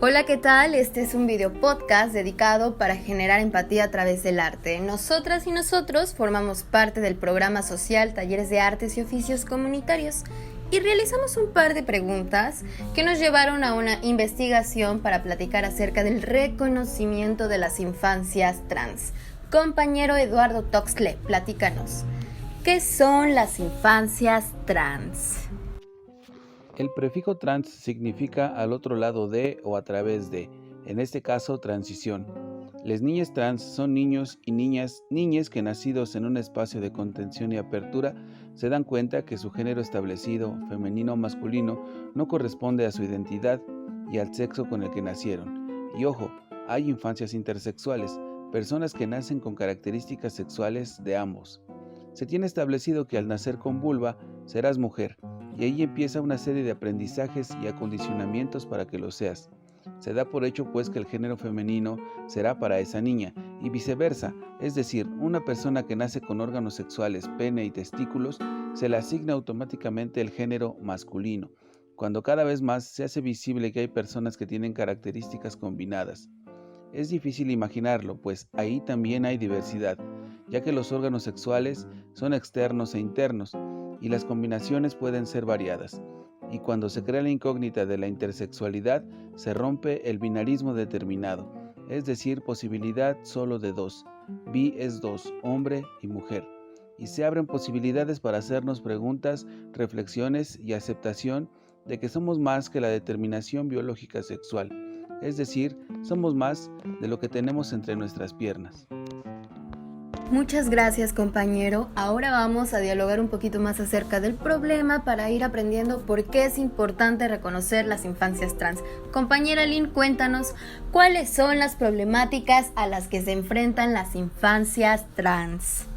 Hola, ¿qué tal? Este es un video podcast dedicado para generar empatía a través del arte. Nosotras y nosotros formamos parte del programa social Talleres de Artes y Oficios Comunitarios y realizamos un par de preguntas que nos llevaron a una investigación para platicar acerca del reconocimiento de las infancias trans. Compañero Eduardo Toxtle, platícanos. ¿Qué son las infancias trans? El prefijo trans significa al otro lado de o a través de, en este caso transición. Las niñas trans son niños y niñas que nacidos en un espacio de contención y apertura se dan cuenta que su género establecido, femenino o masculino, no corresponde a su identidad y al sexo con el que nacieron. Y ojo, hay infancias intersexuales, personas que nacen con características sexuales de ambos. Se tiene establecido que al nacer con vulva serás mujer, y ahí empieza una serie de aprendizajes y acondicionamientos para que lo seas. Se da por hecho pues que el género femenino será para esa niña y viceversa, es decir, una persona que nace con órganos sexuales, pene y testículos, se le asigna automáticamente el género masculino, cuando cada vez más se hace visible que hay personas que tienen características combinadas. Es difícil imaginarlo, pues ahí también hay diversidad, ya que los órganos sexuales son externos e internos, y las combinaciones pueden ser variadas. Y cuando se crea la incógnita de la intersexualidad, se rompe el binarismo determinado, es decir, posibilidad solo de dos. Bi es dos, hombre y mujer. Y se abren posibilidades para hacernos preguntas, reflexiones y aceptación de que somos más que la determinación biológica sexual. Es decir, somos más de lo que tenemos entre nuestras piernas. Muchas gracias, compañero. Ahora vamos a dialogar un poquito más acerca del problema para ir aprendiendo por qué es importante reconocer las infancias trans. Compañera Lynn, cuéntanos cuáles son las problemáticas a las que se enfrentan las infancias trans.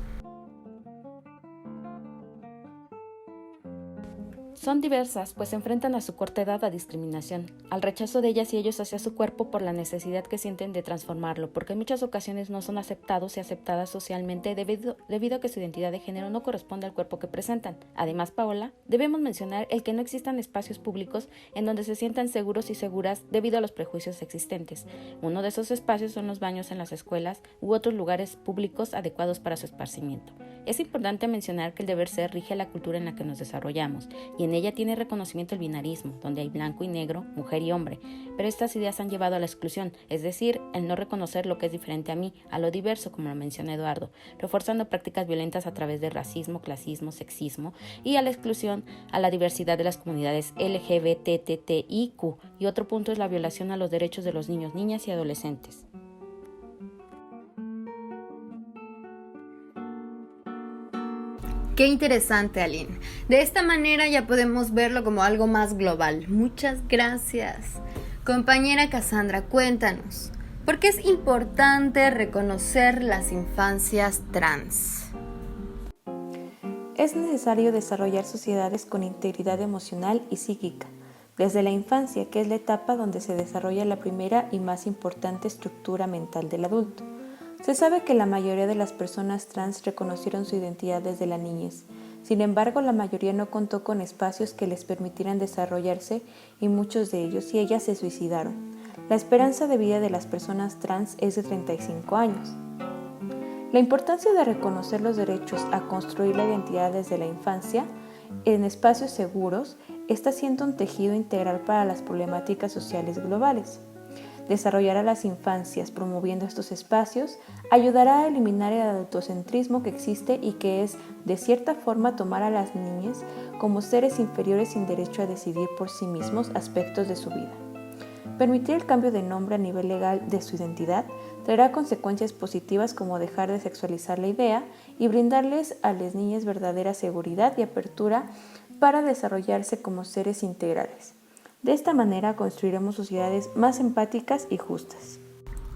Son diversas, pues se enfrentan a su corta edad a discriminación, al rechazo de ellas y ellos hacia su cuerpo por la necesidad que sienten de transformarlo, porque en muchas ocasiones no son aceptados y aceptadas socialmente debido a que su identidad de género no corresponde al cuerpo que presentan. Además, Paola, debemos mencionar el que no existan espacios públicos en donde se sientan seguros y seguras debido a los prejuicios existentes. Uno de esos espacios son los baños en las escuelas u otros lugares públicos adecuados para su esparcimiento. Es importante mencionar que el deber ser rige la cultura en la que nos desarrollamos, y en ella tiene reconocimiento el binarismo, donde hay blanco y negro, mujer y hombre, pero estas ideas han llevado a la exclusión, es decir, el no reconocer lo que es diferente a mí, a lo diverso, como lo menciona Eduardo, reforzando prácticas violentas a través de racismo, clasismo, sexismo y a la exclusión a la diversidad de las comunidades LGBTTIQ. Y otro punto es la violación a los derechos de los niños, niñas y adolescentes. Qué interesante, Aline. De esta manera ya podemos verlo como algo más global. Muchas gracias. Compañera Cassandra, cuéntanos, ¿por qué es importante reconocer las infancias trans? Es necesario desarrollar sociedades con integridad emocional y psíquica, desde la infancia, que es la etapa donde se desarrolla la primera y más importante estructura mental del adulto. Se sabe que la mayoría de las personas trans reconocieron su identidad desde la niñez. Sin embargo, la mayoría no contó con espacios que les permitieran desarrollarse y muchos de ellos y ellas se suicidaron. La esperanza de vida de las personas trans es de 35 años. La importancia de reconocer los derechos a construir la identidad desde la infancia en espacios seguros está siendo un tejido integral para las problemáticas sociales globales. Desarrollar a las infancias promoviendo estos espacios ayudará a eliminar el adultocentrismo que existe y que es, de cierta forma, tomar a las niñas como seres inferiores sin derecho a decidir por sí mismos aspectos de su vida. Permitir el cambio de nombre a nivel legal de su identidad traerá consecuencias positivas como dejar de sexualizar la idea y brindarles a las niñas verdadera seguridad y apertura para desarrollarse como seres integrales. De esta manera construiremos sociedades más empáticas y justas.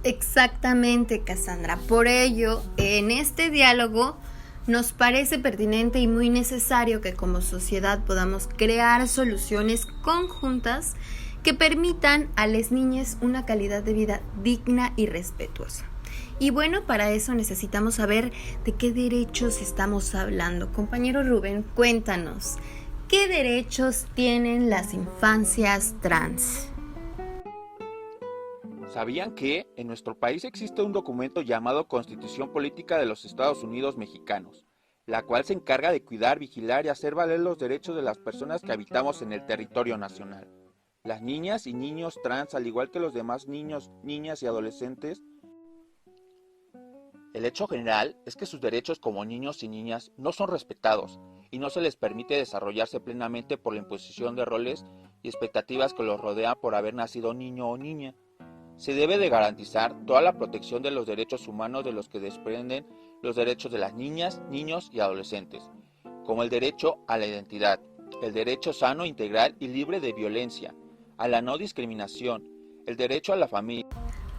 Exactamente, Cassandra. Por ello, en este diálogo nos parece pertinente y muy necesario que como sociedad podamos crear soluciones conjuntas que permitan a las niñas una calidad de vida digna y respetuosa. Y bueno, para eso necesitamos saber de qué derechos estamos hablando. Compañero Rubén, cuéntanos, ¿qué derechos tienen las infancias trans? ¿Sabían que en nuestro país existe un documento llamado Constitución Política de los Estados Unidos Mexicanos, la cual se encarga de cuidar, vigilar y hacer valer los derechos de las personas que habitamos en el territorio nacional? Las niñas y niños trans, al igual que los demás niños, niñas y adolescentes, el hecho general es que sus derechos como niños y niñas no son respetados y no se les permite desarrollarse plenamente por la imposición de roles y expectativas que los rodean por haber nacido niño o niña. Se debe de garantizar toda la protección de los derechos humanos de los que desprenden los derechos de las niñas, niños y adolescentes, como el derecho a la identidad, el derecho sano, integral y libre de violencia, a la no discriminación, el derecho a la familia.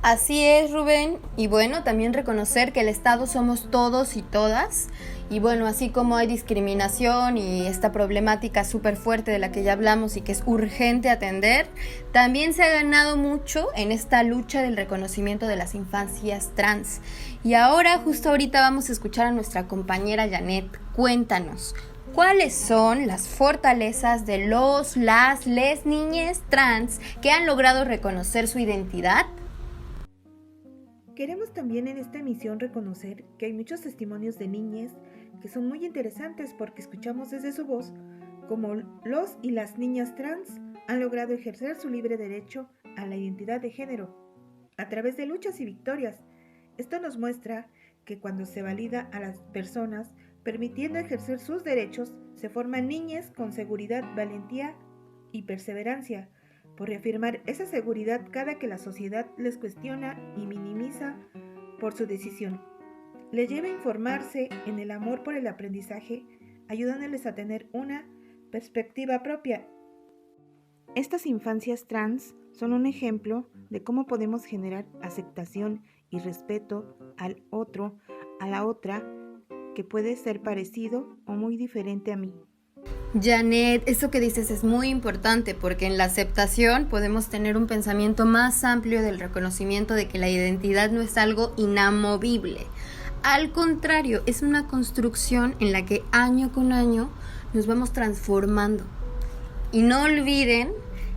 Así es, Rubén. Y bueno, también reconocer que el Estado somos todos y todas. Y bueno, así como hay discriminación y esta problemática súper fuerte de la que ya hablamos y que es urgente atender, también se ha ganado mucho en esta lucha del reconocimiento de las infancias trans. Y ahora, justo ahorita vamos a escuchar a nuestra compañera Janet. Cuéntanos, ¿cuáles son las fortalezas de les niñas trans que han logrado reconocer su identidad? Queremos también en esta emisión reconocer que hay muchos testimonios de niñas que son muy interesantes porque escuchamos desde su voz cómo los y las niñas trans han logrado ejercer su libre derecho a la identidad de género a través de luchas y victorias. Esto nos muestra que cuando se valida a las personas permitiendo ejercer sus derechos, se forman niñas con seguridad, valentía y perseverancia, por reafirmar esa seguridad cada que la sociedad les cuestiona y minimiza por su decisión. Les lleva a informarse en el amor por el aprendizaje, ayudándoles a tener una perspectiva propia. Estas infancias trans son un ejemplo de cómo podemos generar aceptación y respeto al otro, a la otra, que puede ser parecido o muy diferente a mí. Janet, eso que dices es muy importante porque en la aceptación podemos tener un pensamiento más amplio del reconocimiento de que la identidad no es algo inamovible. Al contrario, es una construcción en la que año con año nos vamos transformando. Y no olviden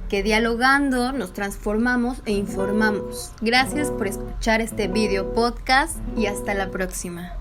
que dialogando nos transformamos e informamos. Gracias por escuchar este video podcast y hasta la próxima.